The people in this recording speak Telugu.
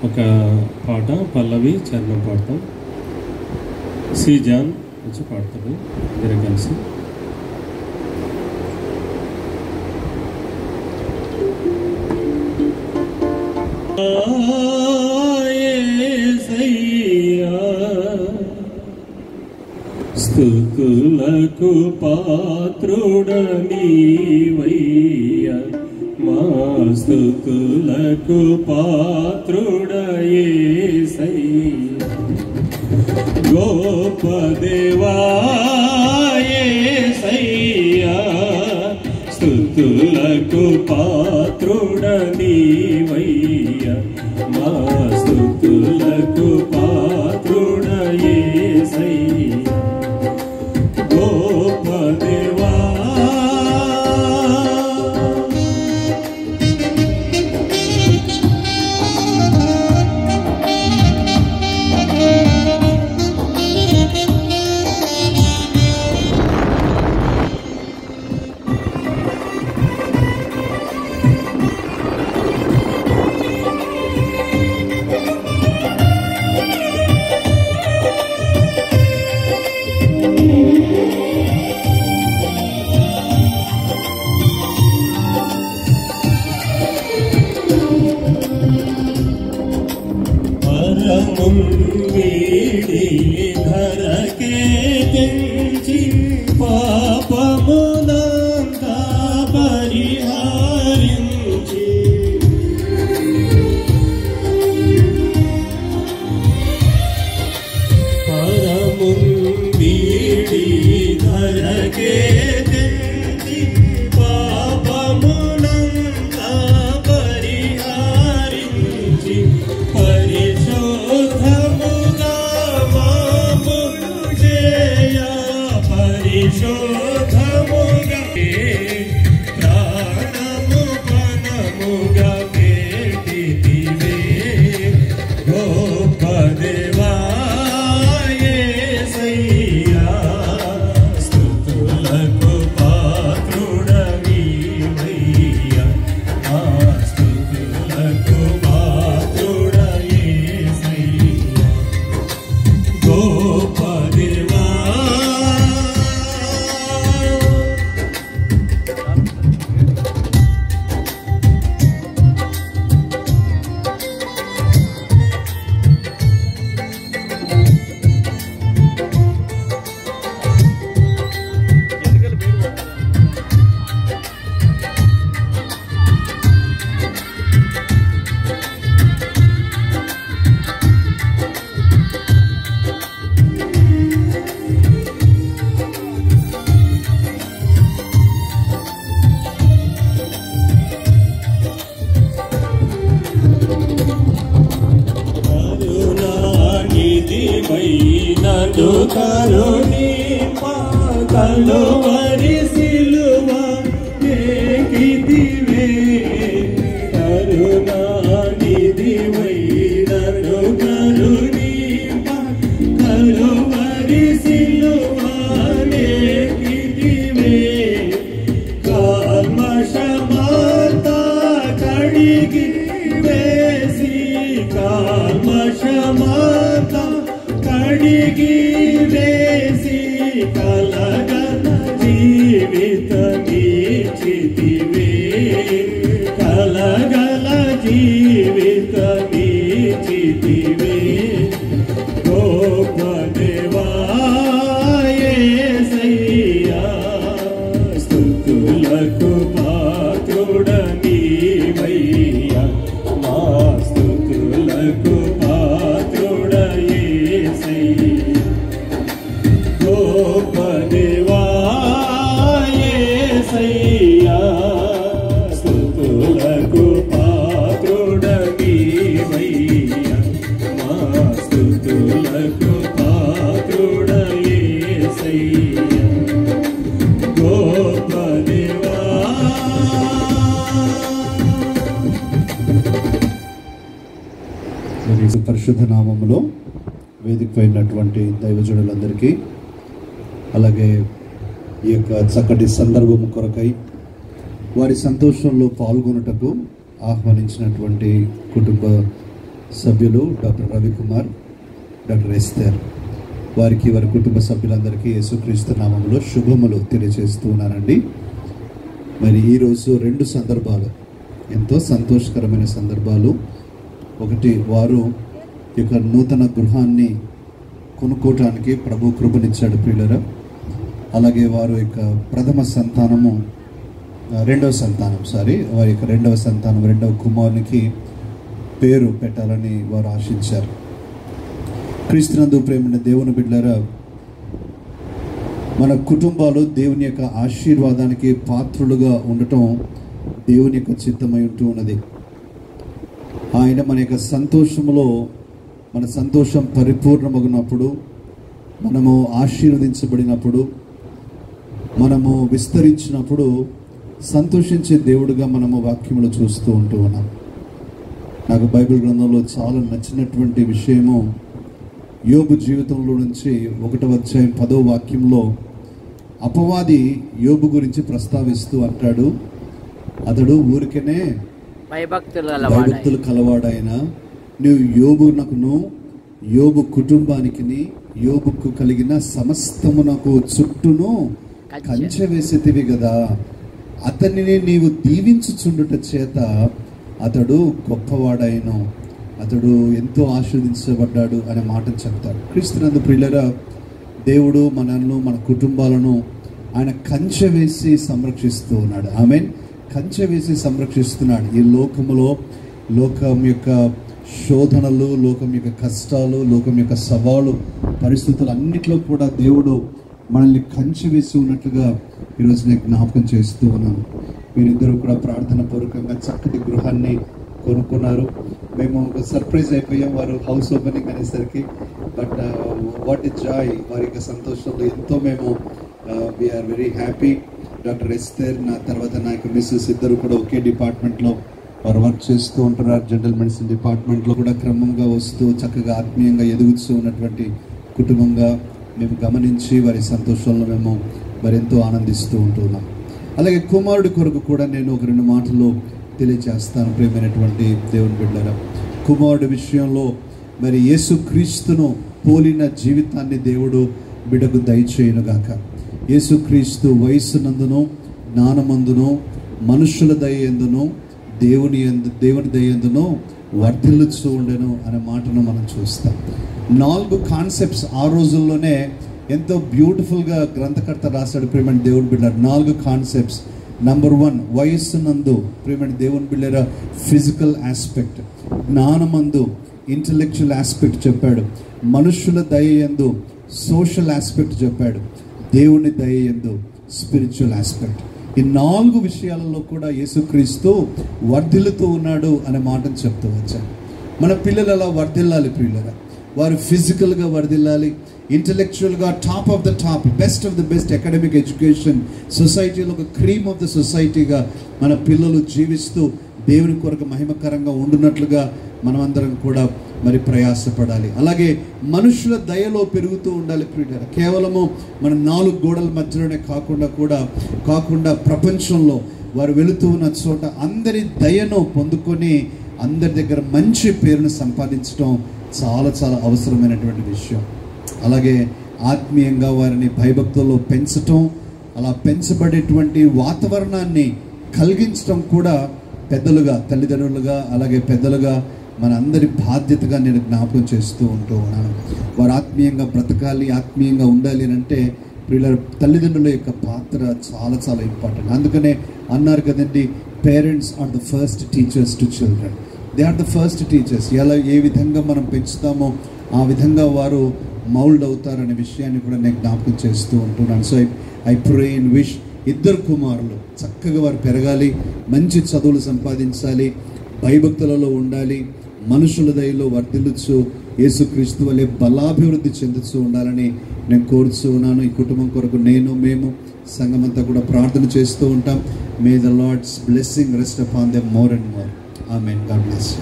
ఒక పాట పల్లవి చరణం పాడతాం. సి జాన్ వచ్చి పాడతాడు అందరూ కలిసి. స్తుతులకు పాత్రుడనీవయ్యా, మా స్తుతులకు పాత్రుడయేసయ్యా. గొప్ప దేవా యేసయ్యా, స్తుతులకు పాత్రుడనీవయ్యా, మా స్తుతులకు పాత్రుడయేసయ్యా. గొప్ప దేవా వీడి ధరకే తెంచి పాపమునంతా పరిహారించి, పరముందీడి ధరకే తెంచి పాపమునంతా పరిహారించి, పరిశోధముగా ప్రాణము పనముగా పెట్టితివే. గొప్ప దేవా యేసయ్యా, స్తుతులకు పాత్రుడవీవయ్యా, ఆ స్తుతులకు పాత్రుడయేసయ్యా. గొప్ప దేవా నన్ను కరుణింపా, కలువరి సిలువ ఎక్కితివే. కరుణానిధివై నన్ను కరుణింపా, కలువరి సిలువ ఎక్కితివే. కల్మషమంతా కడిగి వేసి, కల్మషమంతా కడిగి వేసి, కలగల జీవితమిచ్చితివే. కలగల జీవితమిచ్చితివే. గొప్ప దేవా యేసయ్యా, స్తుతులకు పాత్రుడనీవయ్యా, మా స్తుతులకు పాత్రుడయేసయ్యా. గొప్ప దేవా యేసయ్యా, స్తుతులకు పాత్రుడనీవయ్యా, మా స్తుతులకు పాత్రుడయేసయ్యా. గొప్ప దేవా. పరిశుద్ధ నామములో వేదికపైనటువంటి దైవజనులందరికీ, అలాగే ఈ యొక్క చక్కటి సందర్భం కొరకై వారి సంతోషంలో పాల్గొనుటకు ఆహ్వానించినటువంటి కుటుంబ సభ్యులు డాక్టర్ రవికుమార్, డాక్టర్ ఎస్తర్, వారికి వారి కుటుంబ సభ్యులందరికీ యేసుక్రీస్తు నామములో శుభములు తెలియజేస్తూ ఉన్నానండి. మరి ఈరోజు 2 సందర్భాలు, ఎంతో సంతోషకరమైన సందర్భాలు. ఒకటి, వారు ఈ యొక్క నూతన గృహాన్ని కొనుక్కోవటానికి ప్రభు కృపనిచ్చాడు ప్రియులరా. అలాగే వారు యొక్క వారి యొక్క రెండవ సంతానం, రెండవ కుమారునికి పేరు పెట్టాలని వారు ఆశించారు. క్రీస్తునందు ప్రేమైన దేవుని బిడ్డలారా, మన కుటుంబాలు దేవుని యొక్క ఆశీర్వాదానికి పాత్రులుగా ఉండటం దేవుని యొక్క చిత్తమై ఉంటూ ఉన్నది. ఆయన మన యొక్క సంతోషంలో, మన సంతోషం పరిపూర్ణమగినప్పుడు, మనము ఆశీర్వదించబడినప్పుడు, మనము విస్తరించినప్పుడు సంతోషించే దేవుడుగా మనము వాక్యములు చూస్తూ ఉంటూ ఉన్నాం. నాకు బైబిల్ గ్రంథంలో చాలా నచ్చినటువంటి విషయము యోబు జీవితంలో నుంచి 1వ అధ్యాయం 10వ వాక్యంలో అపవాది యోబు గురించి ప్రస్తావిస్తూ అంటాడు, అతడు ఊరికనే భయభక్తులు కలవాడైన నువ్వు యోబునకును, యోబు కుటుంబానికి, యోబుకు కలిగిన సమస్తమునకు చుట్టూను కంచె వేసేతివి కదా, అతనిని నీవు దీవించుచుండుట చేత అతడు గొప్పవాడైన, అతడు ఎంతో ఆశీర్వదించబడ్డాడు అనే మాటను చెప్తాడు. క్రీస్తునందు ప్రియులరా, దేవుడు మనల్ని, మన కుటుంబాలను ఆయన కంచె వేసి సంరక్షిస్తూ ఉన్నాడు. ఆమేన్. కంచె వేసి సంరక్షిస్తున్నాడు. ఈ లోకములో, లోకం యొక్క శోధనలు, లోకం యొక్క కష్టాలు, లోకం యొక్క సవాలు పరిస్థితులు అన్నిట్లో కూడా దేవుడు మనల్ని కంచె వేసి ఉన్నట్లుగా ఈరోజు నేను జ్ఞాపకం చేస్తూ ఉన్నాను. మీరిద్దరూ కూడా ప్రార్థన పూర్వకంగా చక్కటి గృహాన్ని కొనుక్కున్నారు. మేము ఒక సర్ప్రైజ్ అయిపోయాం వారు హౌస్ ఓపెనింగ్ అనేసరికి. బట్ వాట్ ఇస్ జాయ్, వారి యొక్క సంతోషంలో ఎంతో మేము we are very happy. Doctor Esther, నా తర్వాత నా యొక్క మిస్సెస్ ఇద్దరు కూడా ఒకే డిపార్ట్మెంట్లో వారు వర్క్ చేస్తూ ఉంటున్నారు. జనరల్ మెడిసిన్ డిపార్ట్మెంట్లో కూడా క్రమంగా వస్తూ చక్కగా ఆత్మీయంగా ఎదుగుతూ ఉన్నటువంటి కుటుంబంగా మేము గమనించి వారి సంతోషంలో మేము మరెంతో ఆనందిస్తూ ఉంటున్నాం. అలాగే కుమారుడి కొరకు కూడా నేను ఒక 2 మాటలు తెలియజేస్తాను. ప్రియమైనటువంటి దేవుని బిడ్డలారా, కుమారుడి విషయంలో మరి యేసుక్రీస్తును పోలిన జీవితాన్ని దేవుడు బిడ్డకు దయచేయునుగాక. యేసుక్రీస్తు వయస్సునందును, జ్ఞానమందును, మనుషుల దయందును, దేవుని దయందును వర్ధిల్లుచూ ఉండెను అనే మాటను మనం చూస్తాం. 4 కాన్సెప్ట్స్ ఆ రోజుల్లోనే ఎంతో బ్యూటిఫుల్గా గ్రంథకర్త రాశాడు. ప్రియమైన దేవుని బిడ్డలారా, 4 కాన్సెప్ట్స్. నంబర్ 1, వయస్సునందు ప్రియమైన దేవుని బిడ్డలారా ఫిజికల్ ఆస్పెక్ట్, జ్ఞానమందు ఇంటలెక్చువల్ ఆస్పెక్ట్ చెప్పాడు, మనుషుల దయయందు సోషల్ ఆస్పెక్ట్ చెప్పాడు, దేవుని దయయందు స్పిరిచువల్ ఆస్పెక్ట్. ఈ 4 విషయాలలో కూడా యేసుక్రీస్తు వర్ధిల్లుతూ ఉన్నాడు అనే మాటను చెప్తూ వచ్చాడు. మన పిల్లలు అలా వర్ధిల్లాలి ప్రియులరా. వారు ఫిజికల్గా వర్ధిల్లాలి, ఇంటలెక్చువల్గా top of the top, best of the best academic education, సొసైటీలో ఒక క్రీమ్ ఆఫ్ ద సొసైటీగా మన పిల్లలు జీవిస్తూ దేవుని కొరకు మహిమకరంగా ఉండున్నట్లుగా మనమందరం కూడా మరి ప్రయాసపడాలి. అలాగే మనుషుల దయలో పెరుగుతూ ఉండాలి ప్రియులారా. కేవలము మన 4 గోడల మధ్యలోనే కాకుండా ప్రపంచంలో వారు వెళుతూ ఉన్న చోట అందరి దయను పొందుకొని అందరి దగ్గర మంచి పేరును సంపాదించడం చాలా చాలా అవసరమైనటువంటి విషయం. అలాగే ఆత్మీయంగా వారిని భయభక్తుల్లో పెంచటం, అలా పెంచబడేటువంటి వాతావరణాన్ని కలిగించడం కూడా పెద్దలుగా, తల్లిదండ్రులుగా, అలాగే పెద్దలుగా మన అందరి బాధ్యతగా నేను జ్ఞాపకం చేస్తూ ఉంటూ ఉన్నాను. వారు ఆత్మీయంగా బ్రతకాలి, ఆత్మీయంగా ఉండాలి అని అంటే పిల్లల తల్లిదండ్రుల యొక్క పాత్ర చాలా చాలా ఇంపార్టెంట్. అందుకనే అన్నారు కదండి, parents are the first teachers to children. They are the first teachers. ఏ విధంగా మనం పెంచుతామో ఆ విధంగా వారు మౌల్డ్ అవుతారనే విషయాన్ని కూడా నేను జ్ఞాపకం చేస్తూ ఉంటున్నాను. So I pray and wish ఇద్దరు కుమారులు చక్కగా వారు పెరగాలి, మంచి చదువులు సంపాదించాలి, భయభక్తులలో ఉండాలి, మనుషుల దయలో వర్ధిల్లుచు యేసుక్రీస్తు వలె బలాభివృద్ధి చెందుతూ ఉండాలని నేను కోరుతూ ఉన్నాను. ఈ కుటుంబం కొరకు మేము సంఘమంతా కూడా ప్రార్థన చేస్తూ ఉంటాం. May the Lord's blessing rest upon them more and more. Amen. God bless you.